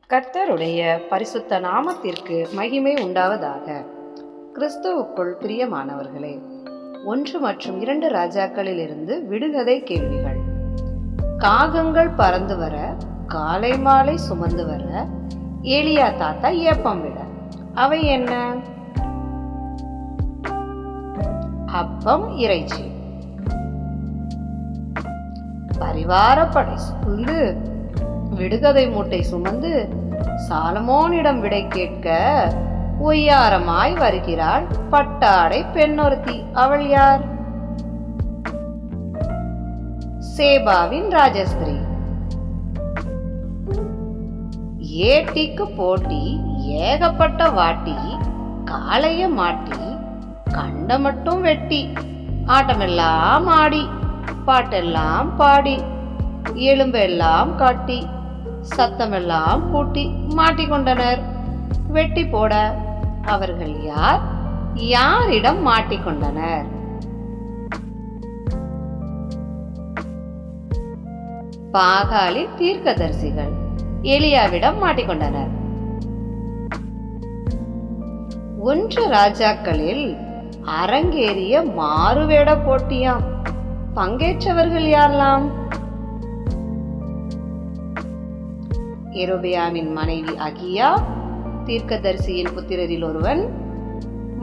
கர்த்தருடைய பரிசுத்த நாமத்திற்கு மகிமை உண்டாவதாக. கிறிஸ்துவுக்குள் பிரியமானவர்களே, 1 மற்றும் 2 ராஜாக்களிலிருந்து விடுகதை கேள்விகள். காகங்கள் பறந்து வர, காலை மாலை சுமந்து வர, ஏலியா தாத்தா ஏப்பம் விட. அவை என்ன? அப்பம், இறைச்சி. பரிவார படை சூழ்ந்து விடுகதை மூட்டை சுமந்து சாலமோனிடம் விடை கேட்க ஒய்யாரமாய் வருகிறாள் பட்டாடை பெண்ணொருத்தி. அவள் யார்? சேபாவின் ராஜஸ்திரி. ஏட்டிக்கு போட்டி, ஏகப்பட்ட வாட்டி, காளைய மாட்டி, கண்ட மட்டும் வெட்டி, ஆட்டமெல்லாம் ஆடி, பாட்டெல்லாம் பாடி, எலும்பெல்லாம் காட்டி, சத்தமெல்லாம் கூட்டி மாட்டிக்கொண்டனர். வெட்டி போட அவர்கள் யார்? யாரிடம் மாட்டிக்கொண்டனர்? பாகாலின் தீர்க்கதரிசிகள் எலியாவிடம் மாட்டிக்கொண்டனர். 1 ராஜாக்களில் அரங்கேறிய மாறுவேட போட்டியாம். பங்கேற்றவர்கள் யாரெல்லாம்? யெரொபெயாமின் மனைவி அகியா, தீர்க்கதரிசியின் புத்திரரில் ஒருவன்,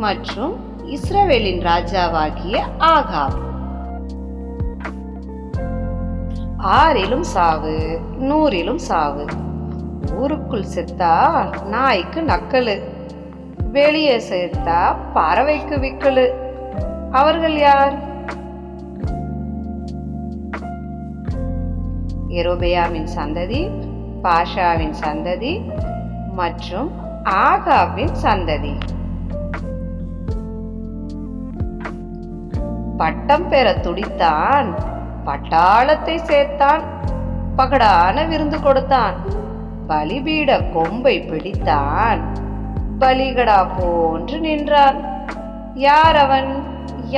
மற்றும் இஸ்ரவேலின் ராஜாவாகிய ஆகாப். 6லும் சாவு, 100லும் சாவு. ஊருக்குள் செத்தா நாய்க்கு நக்கலு, வெளியே சேர்த்தா பறவைக்கு விக்கலு. அவர்கள் யார்? யெரொபெயாமின் சந்ததி, பாஷாவின் சந்ததி மற்றும் ஆகாபின் சந்ததி. பட்டம் பெற துடித்தான், பட்டாளத்தை சேர்த்தான், பகடான விருந்து கொடுத்தான், பலிபீட கொம்பை பிடித்தான், பலிகடா போன்று நின்றான். யார் அவன்?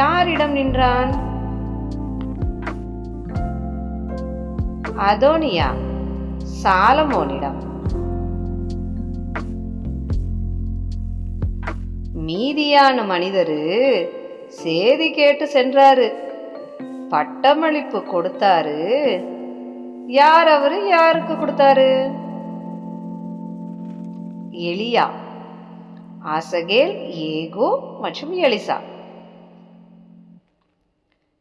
யாரிடம் நின்றான்? அதோனியா, சாலமோனிடம். மீதியான மனிதரு சேதி கேட்டு சென்றாரு, பட்டமளிப்பு கொடுத்தாரு. யார் அவரு? யாருக்கு கொடுத்தாரு? எலியா, ஆசகேல், ஏகோ மற்றும் எலிசா.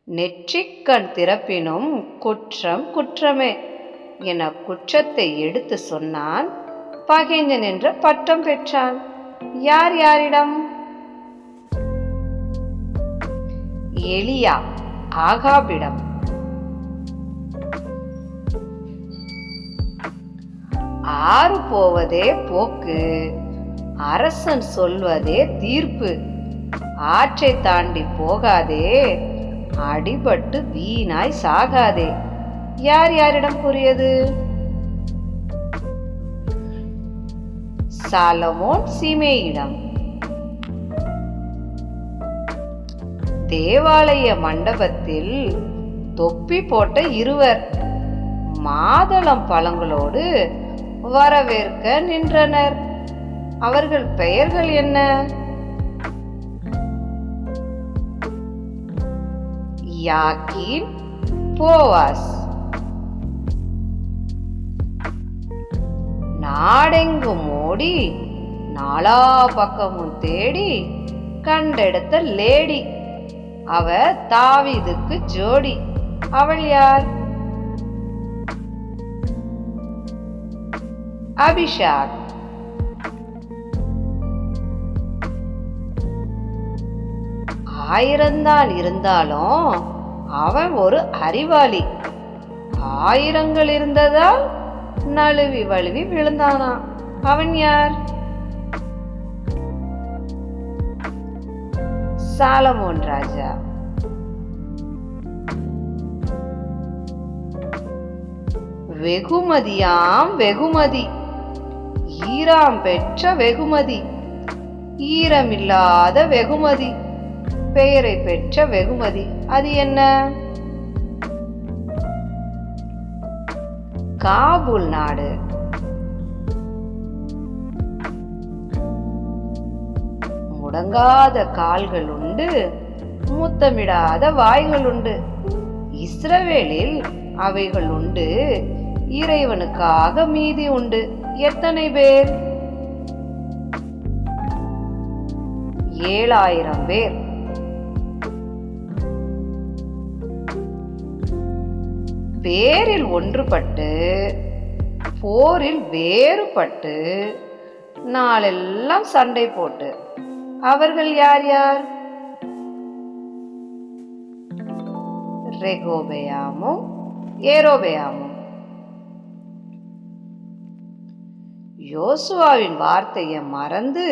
நெற்றிக்கண் திறப்பினும் குற்றம் குற்றமே என குற்றத்தை எடுத்து சொன்னான். பகைஞன் என்ற பட்டம் பெற்றான். யார் யாரிடம்? எலியா ஆகாபிடம். ஆறு போவதே போக்கு, அரசன் சொல்வதே தீர்ப்பு. ஆற்றை தாண்டி போகாதே, அடிபட்டு வீணாய் சாகாதே. யார் யாரிடம் கூறியது? சாலமோன் சீமேயிடம். தேவாலய மண்டபத்தில் தொப்பி போட்ட 2 மாதளம் பழங்களோடு வரவேற்க நின்றனர். அவர்கள் பெயர்கள் என்ன? யாக்கீன், போவாஸ். நாடெங்கும் ஓடி, நாலா பக்கமும் தேடி, கண்டெடுத்த லேடி. அவ தாவீதுக்கு ஜோடி. அவள் யார்? அபிஷாக். ஆயிரம்தான் இருந்தாலும் அவன் ஒரு அறிவாளி. 1000 இருந்ததால் நழுவி வழுவி விழுந்தானா. அவன் யார்? சாலமோன் ராஜா. வெகுமதியாம் வெகுமதி, ஈராம் பெற்ற வெகுமதி, ஈரமில்லாத வெகுமதி, பெயரை பெற்ற வெகுமதி. அது என்ன? காபூல் நாடு. முடங்காத கால்கள் உண்டு, முத்தமிடாத வாய்கள் உண்டு. இஸ்ரவேலில் அவைகள் உண்டு, இறைவனுக்காக மீதி உண்டு. எத்தனை பேர்? 7000 பேர். பேரில் ஒன்றுபட்டு போரில் வேறுபட்டு நாளெல்லாம் சண்டை போட்டு. அவர்கள் யார் யார்? ரெகோபெயாமும் ஏரோபெயாமும். யோசுவாவின் வார்த்தையை மறந்து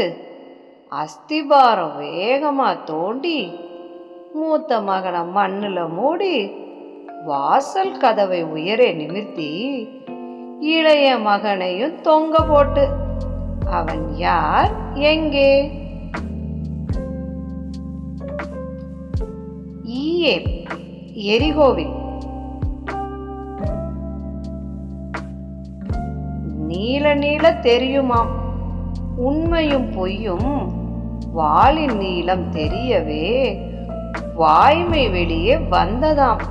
அஸ்திபாரம் வேகமா தோண்டி மூத்த மகனை மண்ணுல மூடி வாசல் கதவை உயரே நிமிர்த்தி இளைய மகனையும் தொங்க போட்டு. அவன் யார்? எங்கே? எரிகோவில். நீல நீள தெரியுமாம், உண்மையும் பொய்யும் வாளின் நீளம் தெரியவே வாய்மை வெளியே வந்ததாம்.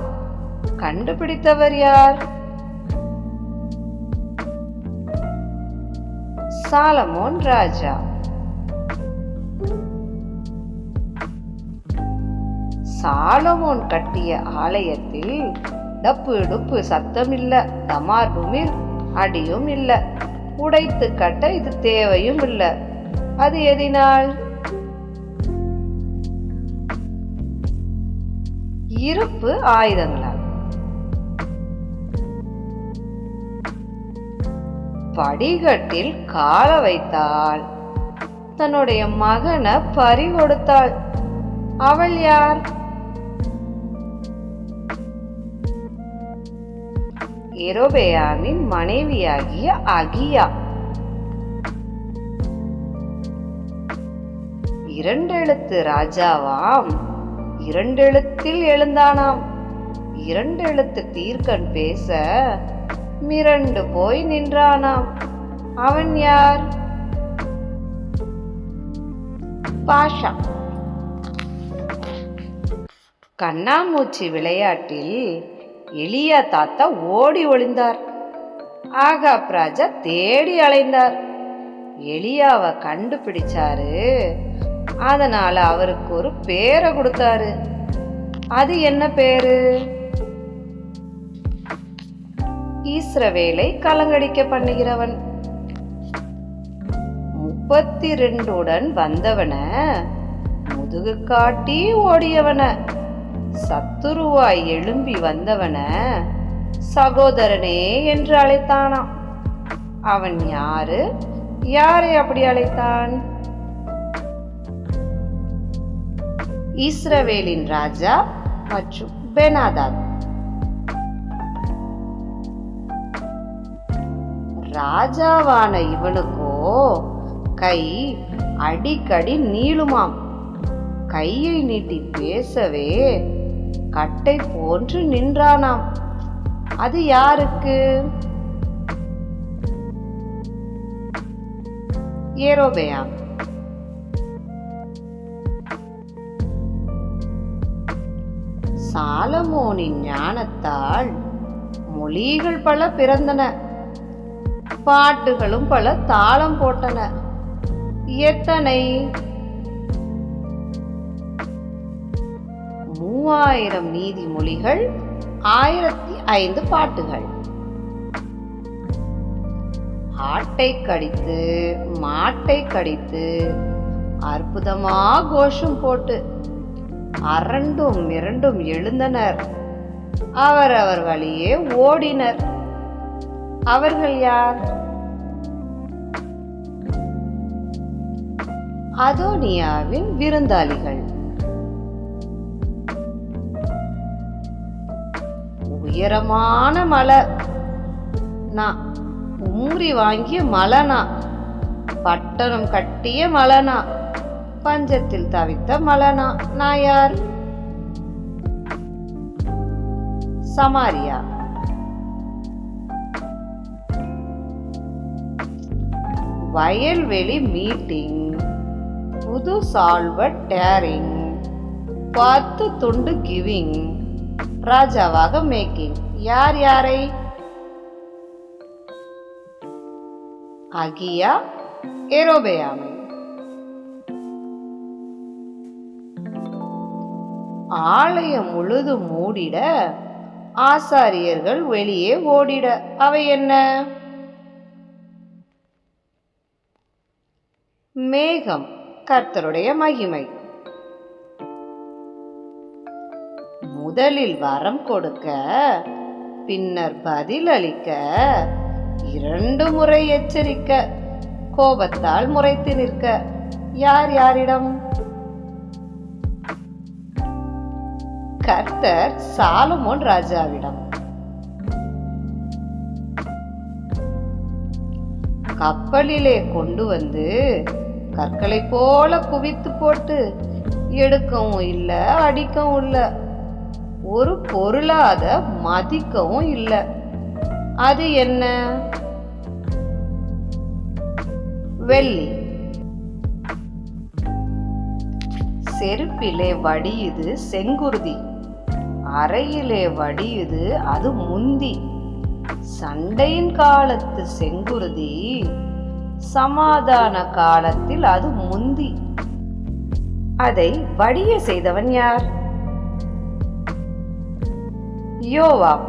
கண்டுபிடித்தவர் யார்? சாலமோன் ராஜா. சாலமோன் கட்டிய ஆலயத்தில் டப்பு டுப்பு சத்தம் இல்ல, தமார் டுமிர் அடியும் இல்ல, உடைத்து கட்ட இது தேவையும் இல்ல. அது எதினால்? இருப்பு ஆயுதங்களால். படிகட்டில் கால வைத்தாள், தன்னுடைய மகனை பறி கொடுத்தாள். அவள் யார்? எரோபெயாமின் மனைவியாகிய அகியா. 2 எழுத்து ராஜாவாம், 2 எழுத்தில் எழுந்தானாம். 2 எழுத்து தீர்க்கன் பேச மிரண்டு போய் நின்றானாம். அவன் யார்? பாஷா. கண்ணாமூச்சி விளையாட்டில் எலியா தாத்தா ஓடி ஒளிந்தார். ஆகாப் ராஜா தேடி அலைந்தார். எலியாவை கண்டுபிடிச்சாரு. அதனால அவருக்கு ஒரு பேரை கொடுத்தாரு. அது என்ன பேரு? இஸ்ரவேலை கலங்கடிக்க பண்ணுகிறவன். 32 வந்தவன, முதுகு காட்டி ஓடியவன, சத்துருவாய் எழும்பி வந்தவன சகோதரனே என்று அழைத்தானாம். அவன் யாரு? யாரை அப்படி அழைத்தான்? இஸ்ரவேலின் ராஜா மற்றும் பெனாதாத். ராஜாவான இவனுக்கோ கை அடிக்கடி நீளுமாம். கையை நீட்டி பேசவே கட்டை போன்று நின்றானாம். அது யாருக்கு? ஏரோபெயாம். சாலமோனின் ஞானத்தால் மொழிகள் பல பிறந்தன, பாட்டுகளும் பல தாளம் போட்டன. எத்தனை? 3000 நீதிமொழிகள், 1005 பாட்டுகள். ஆட்டை கடித்து மாட்டை கடித்து அற்புதமா கோஷம் போட்டு அரண்டும் மிரண்டும் எழுந்தனர். அவரவர் வழியே ஓடினர். அவர்கள் யார்? அதோனியாவின் விருந்தாளிகள். உயரமான மலை, நான் உம்ரி வாங்கிய மலைனா, பட்டணம் கட்டிய மலைனா, பஞ்சத்தில் தவித்த மலைனா. நான் யார்? சமாரியா. வயல்வெளி மீட்டிங், புது சால்வ டேரிங், 10 துண்டு கிவிங், ராஜாவாக மேக்கிங். யார் யாரை? அகியா, எரோபெயாமை. ஆலயம் முழுதும் மூடிட, ஆசாரியர்கள் வெளியே ஓடிட. அவை என்ன? மேகம், கர்த்தருடைய மகிமை. முதலில் வரம் கொடுக்க, பின்னர் பதிலளிக்க, 2 முறை எச்சரிக்க, கோபத்தால் முறைத்து நிற்க. யார் யாரிடம்? கர்த்தர் சாலமோன் ராஜாவிடம். கப்பலிலே கொண்டு வந்து கற்களை போல குவித்து போட்டு எடுக்கவும் இல்லை, அடிக்கவும் இல்லை, ஒரு பொருளாத மதிக்கவும் இல்லை. அது என்ன? வெள்ளி. செருப்பிலே வடியுது செங்குருதி, அறையிலே வடியுது அது முந்தி. சண்டையின் காலத்து செங்குருதி, சமாதான காலத்தில் அது முந்தி. அதை வடிய செய்தவன் யார்? யோவாப்.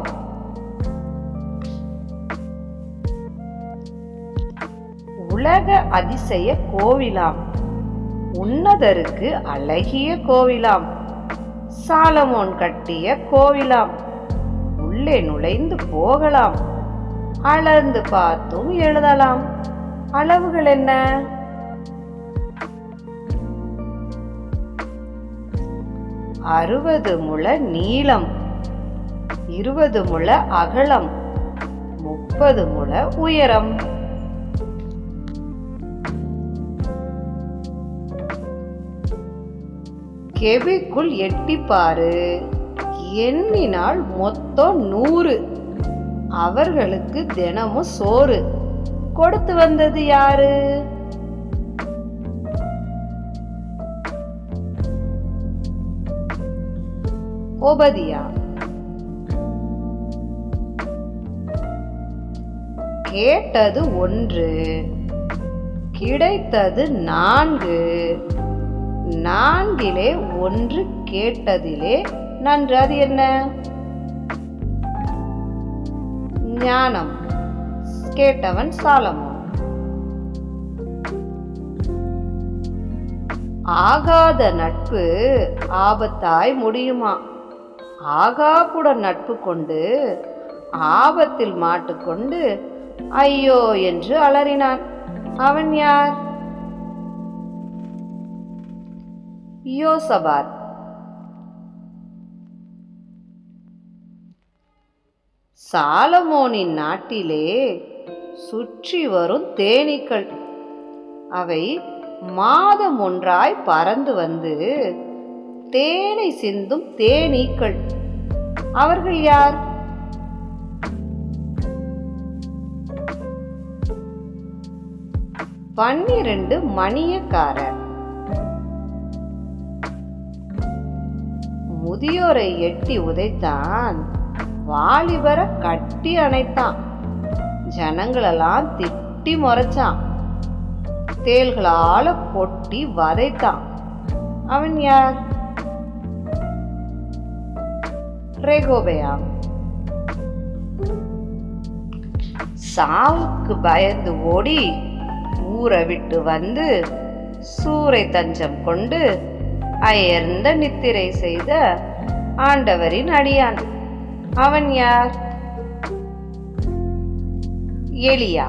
உலக அதிசய கோவிலாம், உன்னதருக்கு அழகிய கோவிலாம், சாலமோன் கட்டிய கோவிலாம். உள்ளே நுழைந்து போகலாம், அளந்து பார்த்தும் எழுதலாம். அளவுகள் என்ன? அறுபது முழ நீளம், 20 முழ அகலம், 30 முழ உயரம். கெபிக்குள் எட்டிப்பாரு, எண்ணினால் மொத்தம் 100. அவர்களுக்கு தினமும் சோறு கொடுத்து வந்தது யாரு? ஓபதியா. கேட்டது 1, கிடைத்தது 4. 4 1 கேட்டதிலே நன்று. அது என்ன? ஞானம். கேட்டவன் சாலமோன். ஆகாத நட்பு ஆபத்தாய் முடியுமா? ஆகாப்புடன் நட்பு கொண்டு ஆபத்தில் மாட்டுக்கொண்டு ஐயோ என்று அலறினான். அவன் யார்? யோசபாத். சாலமோனின் நாட்டிலே சுற்றி வரும் தேனீக்கள், அவை மாதம் ஒன்றாய் பறந்து வந்து தேனை சிந்தும் தேனீக்கள். அவர்கள் யார்? பன்னிரண்டு மணியக்காரர். முதியோரை எட்டி உதைத்தான், வாலிபரை கட்டி அணைத்தான், ஜனங்களெல்லாம் திட்டி முறைச்சான், தேள்களால கொட்டி வதைத்தான். அவன் யார்? ரெகோபெயாம். சாவுக்கு பயந்து ஓடி ஊரை விட்டு வந்து சூறை தஞ்சம் கொண்டு அயர்ந்த நித்திரை செய்த ஆண்டவரின் அடியான். அவன் யார்? எலியா.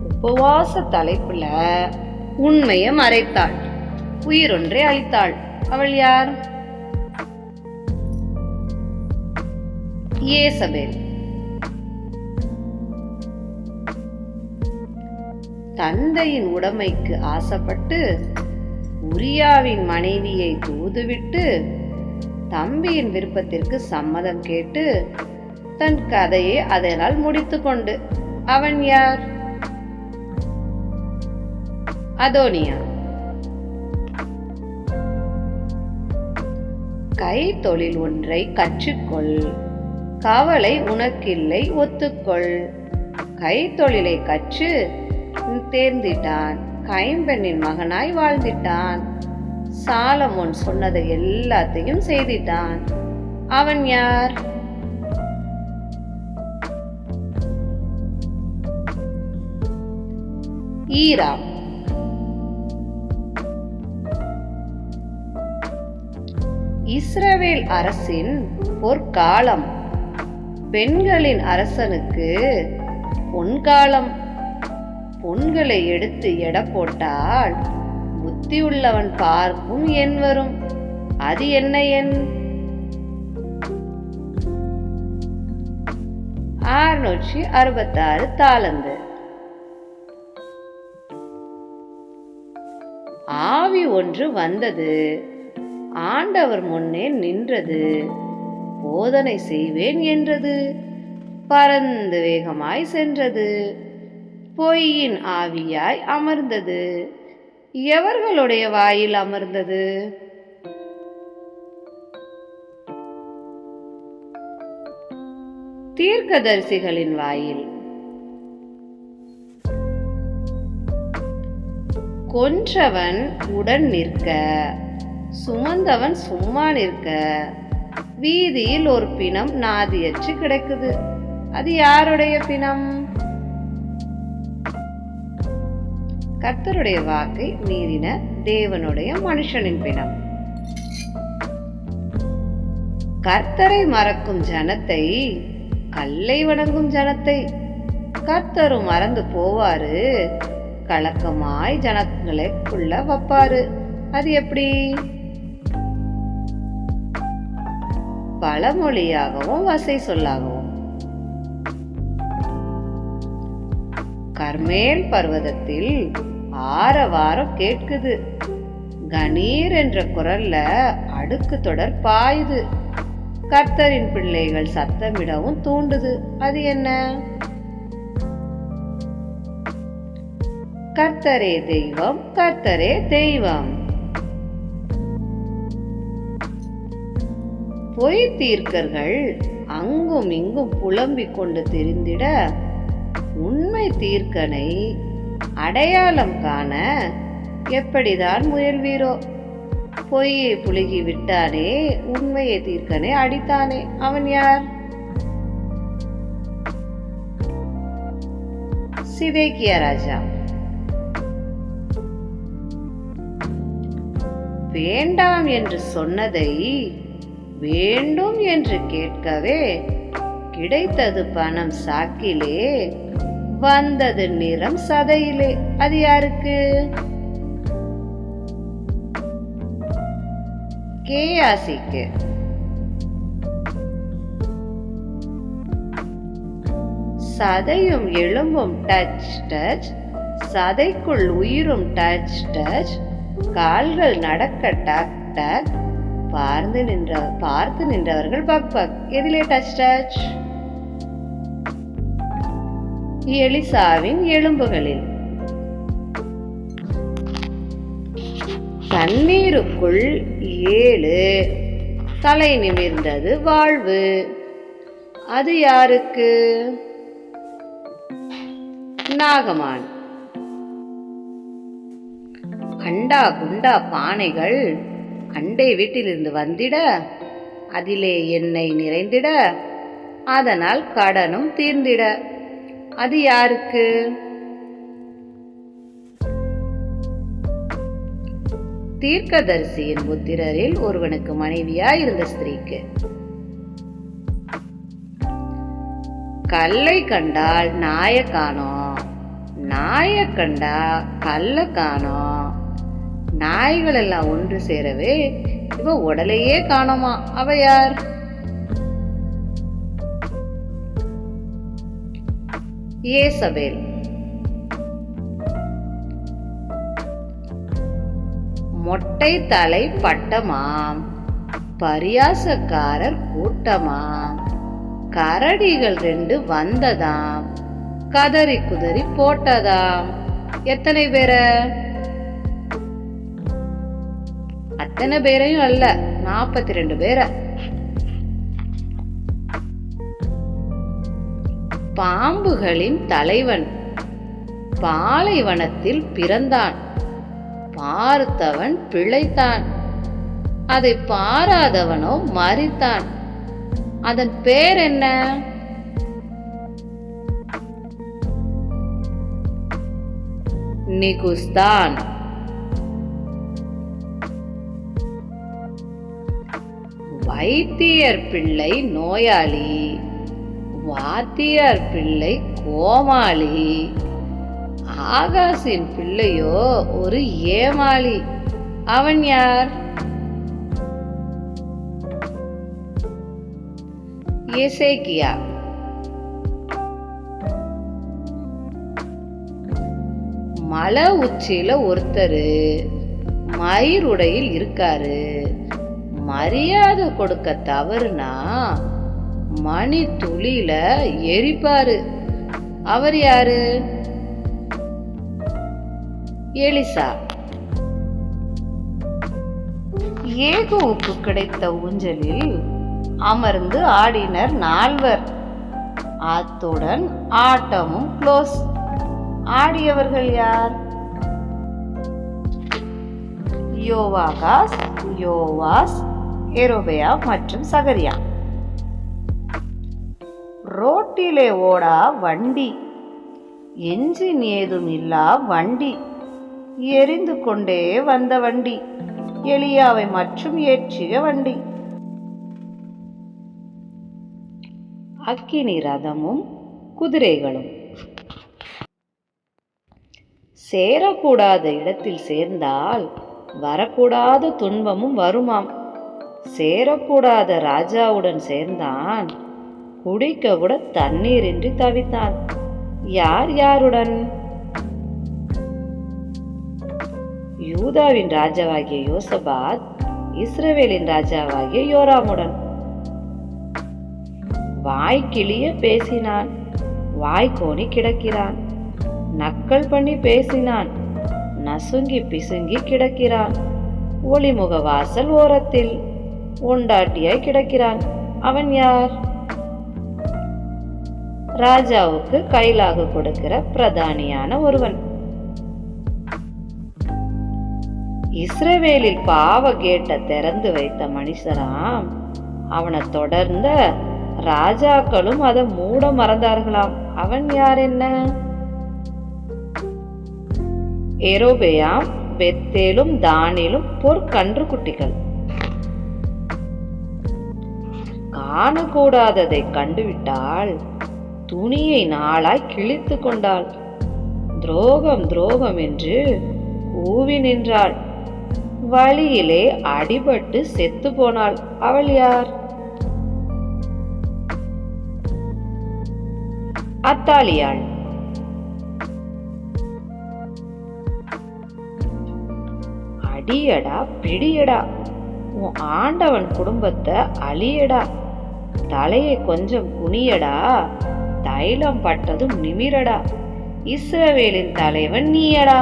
உபவாச தலைப்புல உண்மையை மறைத்தாள், உயிரொன்றை அளித்தாள். அவள் யார்? யேசபேல். தந்தையின் உடைமைக்கு ஆசைப்பட்டு உரியாவின் மனைவியை தூதுவிட்டு தம்பியின் விருப்பத்திற்கு சம்மதம் கேட்டு தன் கதையை அதனால் முடித்து கொண்டு. அவன் யார்? அதோனியா. கை தொழில் ஒன்றை கற்றுக்கொள், கவலை உனக்கில்லை ஒத்துக்கொள். கை தொழிலை கற்று தேர்ந்திட்டான், கைம்பெண்ணின் மகனாய் வாழ்ந்திட்டான். சாலமோன் சொன்னதை எல்லாத்தையும் செய்திட்டான். அவன் யார்? ஈராம். இஸ்ரவேல் அரசின் பொற்காலம், பெண்களின் அரசனுக்கு பொன்காலம். பொன்களை எடுத்து எடை போட்டால் புத்தியுள்ளவன் பார்க்கும் எண் வரும். அது என்ன எண்? 666 தாலந்து. ஆவி ஒன்று வந்தது, ஆண்டவர் முன்னே நின்றது, போதனை செய்வேன் என்றது, பறந்து வேகமாய் சென்றது, பொய்யின் ஆவியாய் அமர்ந்தது. எவர்களுடைய வாயில் அமர்ந்தது? தீர்க்கதரிசிகளின் வாயில். கொன்றவன் உடன் நிற்க, சுமந்தவன் சும்மா நிற்க. வீதியில் ஒரு பிணம் நாதியற்று கிடக்குது. அது யாருடைய பிணம்? கர்த்தருடைய வாக்கை மீறின தேவனுடைய மனுஷனின் பிணம். கர்த்தரை மறக்கும் ஜனத்தை, கல்லை வணங்கும் ஜனத்தை கர்த்தரும் மறந்து போவாரு, கலக்கமாய் ஜனங்களுக்குள்ள வைப்பாரு. அது எப்படி? பழமொழியாகவும் வசை சொல்லாகவும். கர்மேல் பர்வதத்தில் ஆரவாரம் கேட்குது, கணீர் என்ற குரல்ல அடுக்கு தொடர் பாயுது. கர்த்தரின் பிள்ளைகள் சத்தமிடவும் தூண்டுது. அது என்ன? கர்த்தரே தெய்வம், கர்த்தரே தெய்வம். பொய் தீர்க்கர்கள் அங்கும் இங்கும் புலம்பிக் கொண்டு திரிந்திட, உண்மை தீர்க்கனை அடையாளம் காண எப்படிதான் முயல்வீரோ? பொய்யை புழுகி விட்டானே, உண்மையை தீர்க்கனை அடித்தானே. அவன் யார்? சிதேக்கியா ராஜா. வேண்டாம் என்று சொன்னதை வேண்டும் என்று கேட்கவே, கிடைத்தது பணம் சாக்கிலே, வந்தது நிறம் சதையிலே. அது யாருக்கு? கேயாசிக்கு. சதையும் எலும்பும் டச் டச், சதைக்குள் உயிரும் டச் டச், கால்கள் நடக்க டக் டக், பார்த்து நின்றவர்கள் பக் பக். எதிலே டச் டச்? எலிசாவின் எலும்புகளில். தண்ணீருக்குள் 7 தலை நிமிர்ந்தது வாழ்வு. அது யாருக்கு? நாகமான். கண்டா குண்டா பானைகள் அண்டை வீட்டிலிருந்து வந்திட, அதிலே எண்ணெய் நிறைந்திட, அதனால் கடனும் தீர்ந்திட. அது யாருக்கு? தீர்க்கதரிசியின் புத்திரரில் ஒருவனுக்கு மனைவியாய் இருந்த ஸ்திரீக்கு. கல்லை கண்டால் நாய காணோம், நாய கண்டா கல்ல காணோம். நாய்கள் எல்லாம் ஒன்று சேரவே இவ உடலையே காணோமா. அவ யார்? ஏசபேல். மொட்டை தலை பட்டமாம், பரியாசக்காரர் கூட்டமாம், கரடிகள் 2 வந்ததாம், கதறி குதறி போட்டதாம். எத்தனை பேர? அத்தனை பேரையும் அல்ல, 42 பேரை. பாம்புகளின் தலைவன் பாலைவனத்தில் பிறந்தான். பார்த்தவன் பிழைத்தான், அதை பாராதவனோ மரித்தான். அதன் பேர் என்ன? நிகுஸ்தான். வைத்தியர் பிள்ளை நோயாளி, வாத்தியார் பிள்ளை கோமாளி, ஆகாசின் பிள்ளையோ ஒரு ஏமாளி. அவன் யார்? எசேக்கியா. மலை உச்சியில ஒருத்தரு மயிருடையில் இருக்காரு. மரியாதை கொடுக்க தவறுனா மணி துளியில எரிப்பாரு. அவர் யாரு? எலிசா. ஏகோவுக்கு கிடைத்த ஊஞ்சலில் அமர்ந்து ஆடினர் 4. அத்துடன் ஆட்டமும் க்ளோஸ். ஆடியவர்கள் யார்? யோவாகாஸ், யோவாஸ், எரோபெயா மற்றும் சகரியா. ரோட்டிலே ஓடா வண்டி, என்ஜின் ஏதும் இல்லா வண்டி, எரிந்து கொண்டே வந்த வண்டி, எலியாவை மற்றும் ஏற்றிய வண்டி. அக்கினி ரதமும் குதிரைகளும். சேரக்கூடாத இடத்தில் சேர்ந்தால் வரக்கூடாத துன்பமும் வருமாம். சேரக்கூடாத ராஜாவுடன் சேர்ந்தான், குடிக்க கூட தண்ணீரின்றி தவித்தான். யார் யாருடன்? யூதாவின் ராஜாவாகிய யோசபாத் இஸ்ரவேலின் ராஜாவாகிய யோராமுடன். வாய்க்கிளிய பேசினான், வாய்க்கோணி கிடக்கிறான். நக்கல் பண்ணி பேசினான், நசுங்கி பிசுங்கி கிடக்கிறான். ஒளிமுக வாசல் ஓரத்தில் ஒண்டாட்டியாய் கிடக்கிறான். அவன் யார்? ராஜாவுக்கு கைலாக கொடுக்கிற பிரதானியான ஒருவன். இஸ்ரவேலில் பாவ கேட்ட திறந்து வைத்த மனுஷராம். அவனை தொடர்ந்த ராஜாக்களும் அதை மூட மறந்தார்களாம். அவன் யார்? என்ன? எரோபெயாம், பெத்தேலும் தானிலும் பொற்கன்று குட்டிகள். காணக்கூடாததை கண்டுவிட்டால் துணியை நாளாய் கிழித்து கொண்டாள். துரோகம் துரோகம் என்று கூவி நின்றாள். வழியிலே அடிபட்டு செத்து போனாள். அவள் யார்? அத்தாலியாள். அடியடா பிடியடா, உன் ஆண்டவன் குடும்பத்தை அழியடா. தலையை கொஞ்சம் குனியடா, தைலம் பட்டதும் நிமிரடா. இஸ்ரவேலின் தலைவன் நீயடா.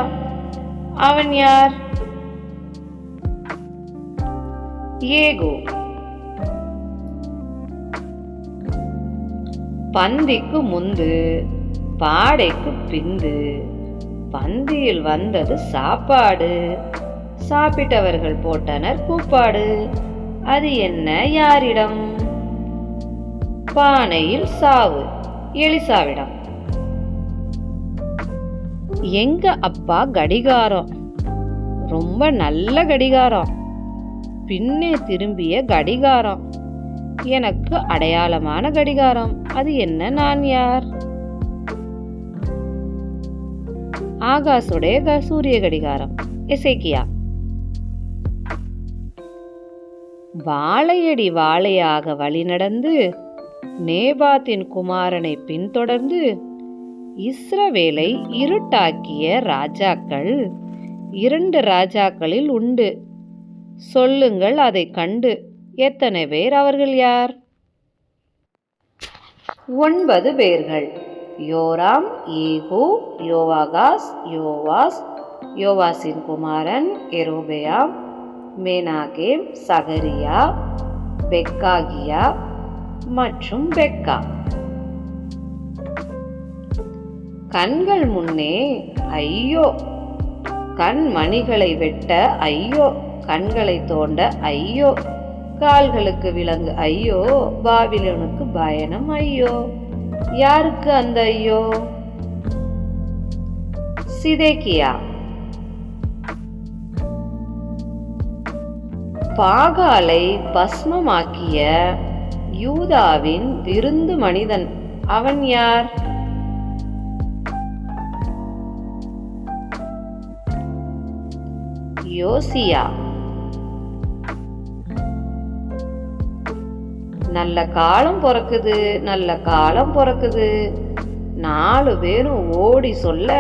அவன் யார்? ஏகோ. பந்திக்கு முந்து, பாடைக்கு பிந்து. பந்தியில் வந்தது சாப்பாடு, சாப்பிட்டவர்கள் போட்டனர் கூப்பாடு. அது என்ன? யாரிடம்? பானையில் சாவு, எலிசாவிடம். எங்க அப்பா கடிகாரம், ரொம்ப நல்ல கடிகாரம், பின்னே திரும்பிய கடிகாரம், எனக்கு அடையாளமான கடிகாரம். அது என்ன? நான் யார்? ஆகாசுடைய சூரிய கடிகாரம், எசேக்கியா. வாழையடி வாழையாக வழி நடந்து நேபாத்தின் குமாரனை பின்தொடர்ந்து இஸ்ரவேலை இருட்டாக்கிய ராஜாக்கள் 2 ராஜாக்களில் உண்டு. சொல்லுங்கள் அதை கண்டு. எத்தனை பேர்? அவர்கள் யார்? 9 பேர்கள். யோராம், ஏகூ, யோவாகாஸ், யோவாஸ், யோவாசின் குமாரன் எரோபெயாம், மெனாகேம், சகரியா, பெக்காகியா மற்றும் பெக்கா. கண்கள் முன்னே ஐயோ, கண் மணிகளை வெட்ட ஐயோ, கண்களை தோண்ட ஐயோ, கால்களுக்கு விலங்கு ஐயோ, பாபிலோனுக்கு பயணம் ஐயோ. யாருக்கு அந்த ஐயோ? சிதேக்கியா. பாகாலை பஸ்மமாக்கிய யூதாவின் விருந்து மனிதன், அவன் யார்? யோசியா. நல்ல காலம் பிறக்குது, நல்ல காலம் பிறக்குது, 4 பேரும் ஓடி சொல்ல,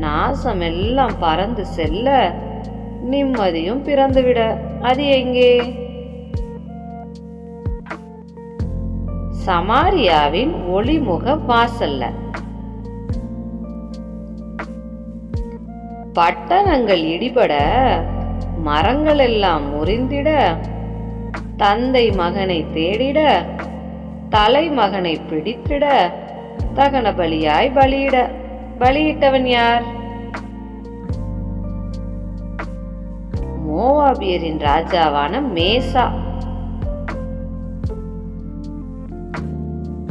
நாசம் எல்லாம் பறந்து செல்ல, நிம்மதியும் பிறந்துவிட, அது எங்கே? சமாரியாவின் ஒளிமுக வாசல்ல. பட்டணங்கள் இடிபட, மரங்கள் எல்லாம் முறிந்திட, தந்தை மகனை தேடிட, தலைமகனை பிடித்திட, தகன பலியாய் பலியிட. பலியிட்டவன் யார்? மோவாபியரின் ராஜாவான மேசா.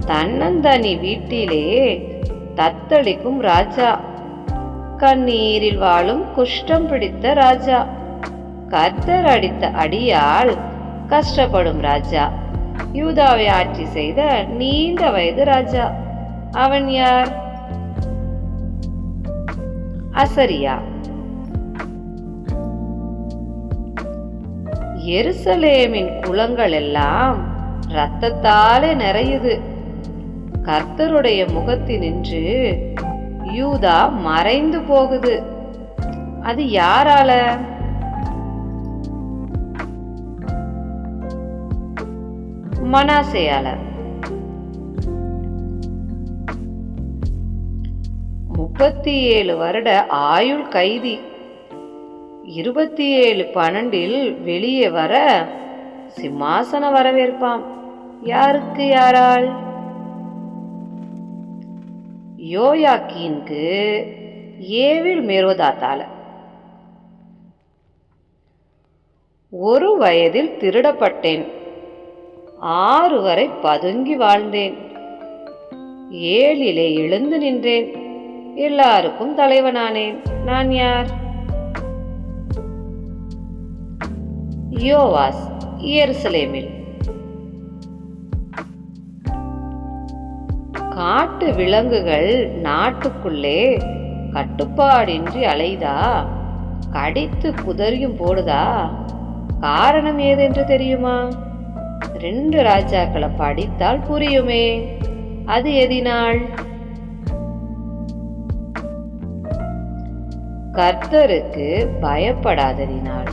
தன்னந்தனி வீட்டிலே தத்தளிக்கும் ராஜா, கண்ணீரில் வாழும் குஷ்டம் பிடித்த ராஜா, கர்த்தர் அடித்த அடியால் கஷ்டப்படும் ராஜா, யூதாவை ஆட்சி செய்த நீண்ட வயது ராஜா, அவன் யார்? அசரியா. எருசலேமின் குளங்கள் எல்லாம் இரத்தத்தாலே நிறையுது, கர்த்தருடைய முகத்தினின்று யூதா மறைந்து போகுது, அது யாரால? மனாசேயால. 37 வருட ஆயுள் கைதி 27/12 வெளியே வர சிம்மாசன வரவேற்பாம். யாருக்கு? யாரால்? யோயாக்கீனுக்கு ஏவில் மேரோதாத்தால. 1 வயதில் திருடப்பட்டேன், 6 வரை பதுங்கி வாழ்ந்தேன், 7 எழுந்து நின்றேன், எல்லாருக்கும் தலைவனானேன். நான் யார்? யோவாஸ், எருசலேமில். காட்டு விலங்குகள் நாட்டுக்குள்ளே கட்டுப்பாடின்றி அலைதா, கடித்து குதறியும் போடுதா, காரணம் ஏதென்று தெரியுமா? 2 ராஜாக்களை படித்தால் புரியுமே, அது எதினால்? கர்த்தருக்கு பயப்படாததினால்.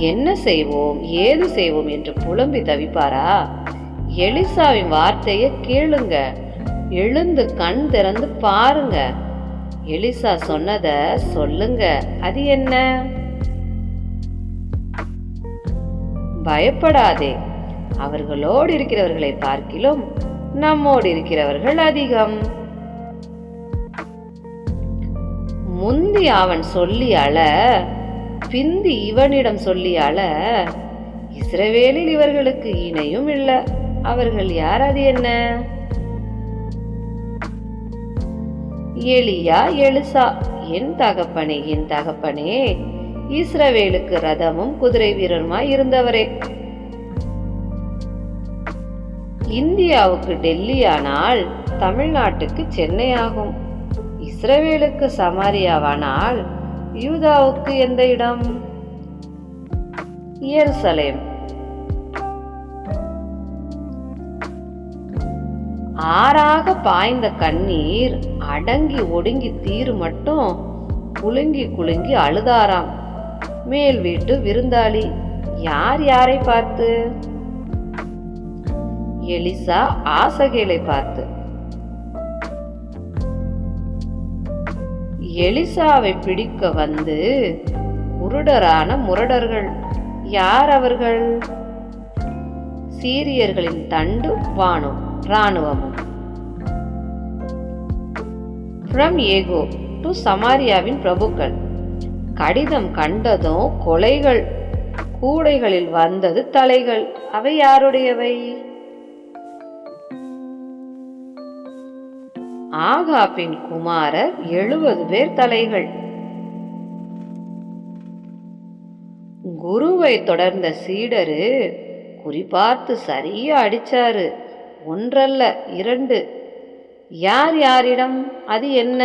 என்ன செய்வோம் ஏது செய்வோம் என்று புலம்பி தவிப்பாரா? எலிசாவின் வார்த்தையை கேளுங்க, எழுந்து கண் திறந்து பாருங்க, எலிசா சொன்னத சொல்லுங்க, அது என்ன? பயப்படாதே, அவர்களோடு இருக்கிறவர்களை பார்க்கிலும் நம்மோடு இருக்கிறவர்கள் அதிகம். முந்தி அவன் சொல்லி அழ, பிந்தி இவனிடம் சொல்லி அழ, இஸ்ரவேலில் இவர்களுக்கு இணையும் இல்லை. அவர்கள் யார்? அது என்ன? எலியா, எலிசா. என் தகப்பனே, என் தகப்பனே, இஸ்ரவேலுக்கு ரதமும் குதிரை வீரருமாய் இருந்தவரே. இந்தியாவுக்கு டெல்லியானால் தமிழ்நாட்டுக்கு சென்னை ஆகும். இஸ்ரவேலுக்கு சமாரியாவானால் யூதாவுக்கு எந்த இடம்? எருசலேம். ஆறாக பாய்ந்த கண்ணீர் அடங்கி ஒடுங்கி தீரு மட்டும் குலுங்கி குலுங்கி அழுதாராம். மேல் வீட்டு விருந்தாளி. யார் யாரை பார்த்து? எலிசா ஆசகேலை பார்த்து. எலிசாவை பிடிக்க வந்து குருடரான முரடர்கள். யார் அவர்கள்? சீரியர்களின் தண்டு இராணுவமும். ஃப்ரம் ஏகோ டு சமாரியாவின் பிரபுக்கள். கடிதம் கண்டதும் கொலைகள் கூடைகளில் வந்தது தலைகள். அவை யாருடையவை? ஆகாபின் குமாரர் 70 பேர் தலைகள். குருவை தொடர்ந்த சீடரு குறிபார்த்து சரியா அடிச்சாரு. ஒன்றல்ல 2. யார் யாரிடம்? அது என்ன?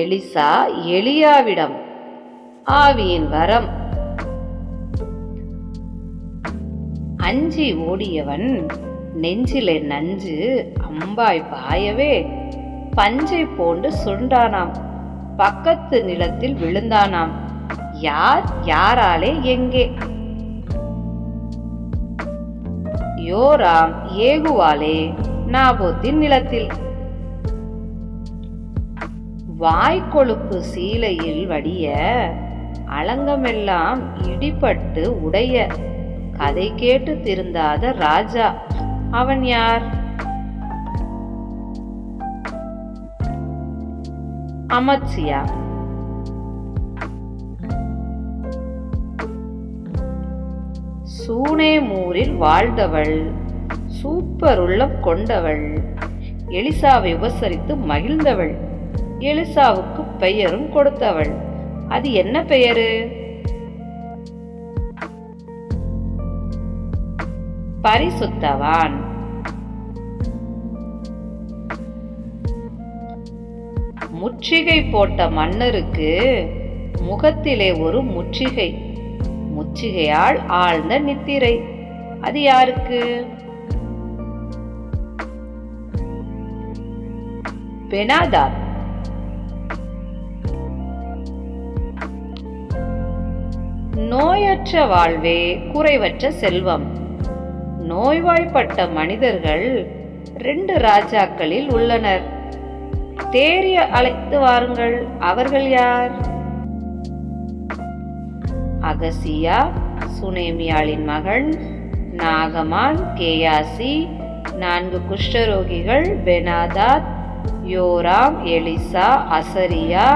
எலிசா எலியாவிடம். ஆவியின் வரம். அஞ்சி ஓடியவன் நெஞ்சிலே நஞ்சு அம்பாய் பாயவே பஞ்சை போண்டு சுண்டானாம். பக்கத்து நிலத்தில் விழுந்தானாம். யார் யாராலே எங்கே? யோராம் ஏகுவாலே நாபோத்தின் நிலத்தில். வாய்க்கொழுப்பு சீலையில் வடிய அலங்கமெல்லாம் இடிபட்டு உடைய கதை கேட்டு திருந்தாத ராஜா. அவன் யார்? அமத்சியா. சூனேமூரில் வாழ்ந்தவள், சூப்பர் உள்ளம் கொண்டவள், எலிசாவை உபசரித்து மகிழ்ந்தவள், எலிசாவுக்கு பெயரும் கொடுத்தவள். அது என்ன பெயரு? பரிசுத்தவான். முற்றுகை போட்ட மன்னருக்கு முகத்திலே ஒரு முற்றுகை, முற்றுகையால் ஆழ்ந்த நித்திரை. அது யாருக்கு? பெனாதாத். நோயற்ற வாழ்வே குறைவற்ற செல்வம். நோய்வாய்ப்பட்ட மனிதர்கள் 2 ராஜாக்களில் உள்ளனர். தேறிய அழைத்து வாருங்கள். அவர்கள் யார்? அகசியா, சுனேமியாளின் மகன், நாகமான், கேயாசி, 4 குஷ்டரோகிகள், பெனாதாத், யோராம், எலிசா, அசரியா,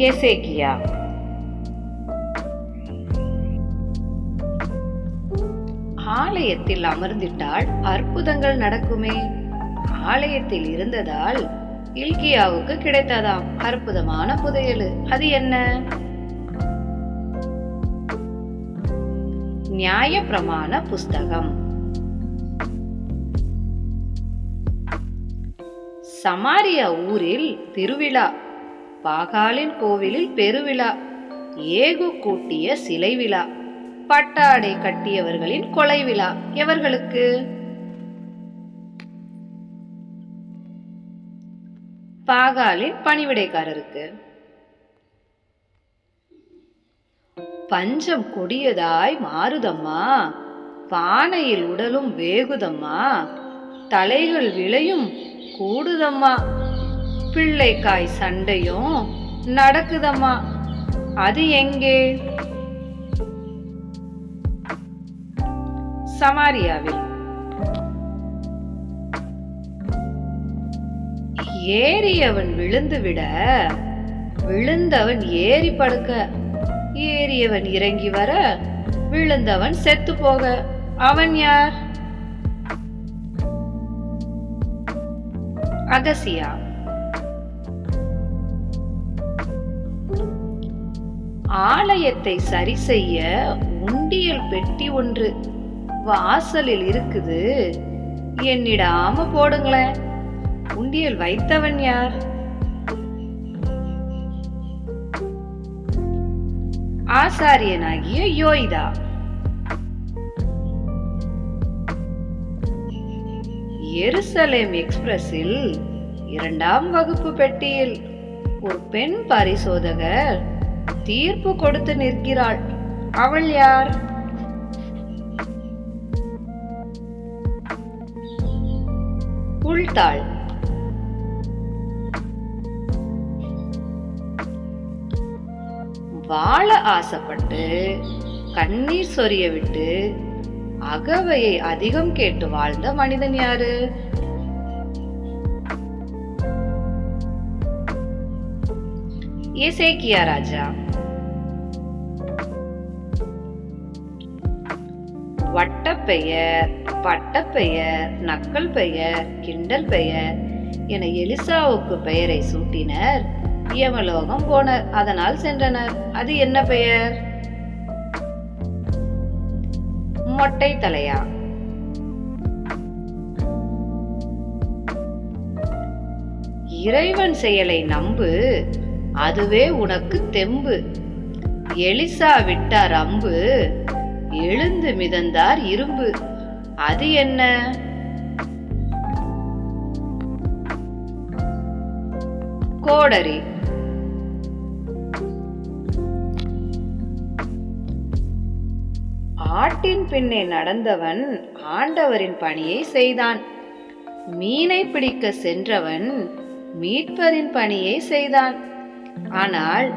எசேக்கியா. ஆலயத்தில் அமர்ந்திட்டால் அற்புதங்கள் நடக்குமே. ஆலயத்தில் இருந்ததால் இல்கியாவுக்கு கிடைத்ததாம் அற்புதமான புதையல். அது என்ன? நியாயப்பிரமாண புஸ்தகம். சமாரியா ஊரில் திருவிழா, பாகாலின் கோவிலில் பெருவிழா, ஏகு கூட்டிய சிலை விழா, பட்டாடை கட்டியவர்களின் கொலை விழா. எவர்களுக்கு? பாகாலின் பணிவிடைக்காரருக்கு. பஞ்சம் கொடியதாய் மாறுதம்மா, பானையில் உடலும் வேகுதம்மா, தலைகள் விளையும் கூடுதம்மா, பிள்ளைக்காய் சண்டையும் நடக்குதம்மா. அது எங்கே? சமாரியாவில். ஏறியவன் விழுந்து விட, விழுந்தவன் ஏறி படுக்க, ஏறியவன் இறங்கி வர, விழுந்தவன் செத்து போக. அவன் யார்? அகசியா. ஆலயத்தை சரி செய்ய உண்டியல் பெட்டி ஒன்று வாசலில் இருக்குது. என்னிடாம போடுங்களேன். உண்டியல் வைத்தவன் யார்? ஆசாரியனாகிய யோய்தா. எருசலேம் எக்ஸ்பிரஸில் 2ஆம் வகுப்பு பெட்டியில் ஒரு பெண் பரிசோதகர் தீர்ப்பு கொடுத்து நிற்கிறாள். அவள் யார்? உள்தாள். வாழ ஆசைப்பட்டு கண்ணீர் சொரிய விட்டு அகவையை அதிகம் கேட்டு வாழ்ந்த மனிதன் யாரு? எசேக்கியா ராஜா. வட்டப்பெயர், பட்டப்பெயர், நக்கல் பெயர், கிண்டல் பெயர் என எலிசாவுக்கு பெயரை சூட்டினர். யமலோகம் போனர், அதனால் சென்றனர். அது என்ன பெயர்? மொட்டை தலையா? இறைவன் செயலை நம்பு, அதுவே உனக்கு தெம்பு. எலிசா விட்டார் அம்பு, எழுந்து மிதந்தார் இரும்பு. அது என்ன? கோடரி. ஆட்டின் பின்னே நடந்தவன் ஆண்டவரின் பணியை செய்தான். மீனை பிடிக்க சென்றவன் மீட்பரின் பணியை செய்தான். ஆனால்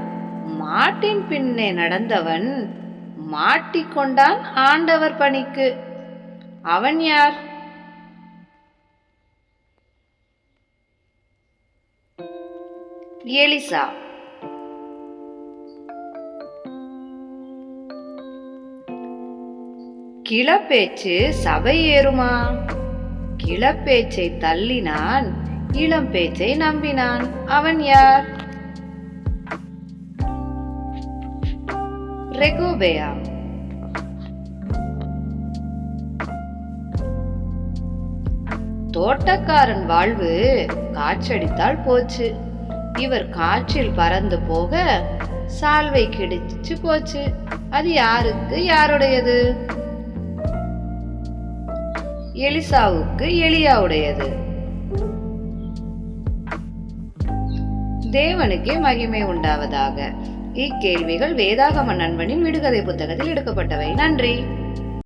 மாட்டின் பின்னே நடந்தவன் மாட்டிக்கொண்டான் ஆண்டவர் பணிக்கு. அவன் யார்? எலிசா. கிளப்பேச்சு சபை ஏறுமா? கிளப்பேச்சை தள்ளினான், இளம் பேச்சை நம்பினான். அவன் யார்? ரெகோபெயா. தோட்டக்காரன் வாழ்வு காற்றடித்தால் போச்சு. இவர் காற்றில் பறந்து போக சால்வை கிடைச்சு போச்சு. அது யாருக்கு? யாருடையது? எலிசாவுக்கு எலியாவுடையது. தேவனுக்கே மகிமை உண்டாவதாக. இக்கேள்விகள் வேதாகம நண்பனின் விடுகதை புத்தகத்தில் எடுக்கப்பட்டவை. நன்றி.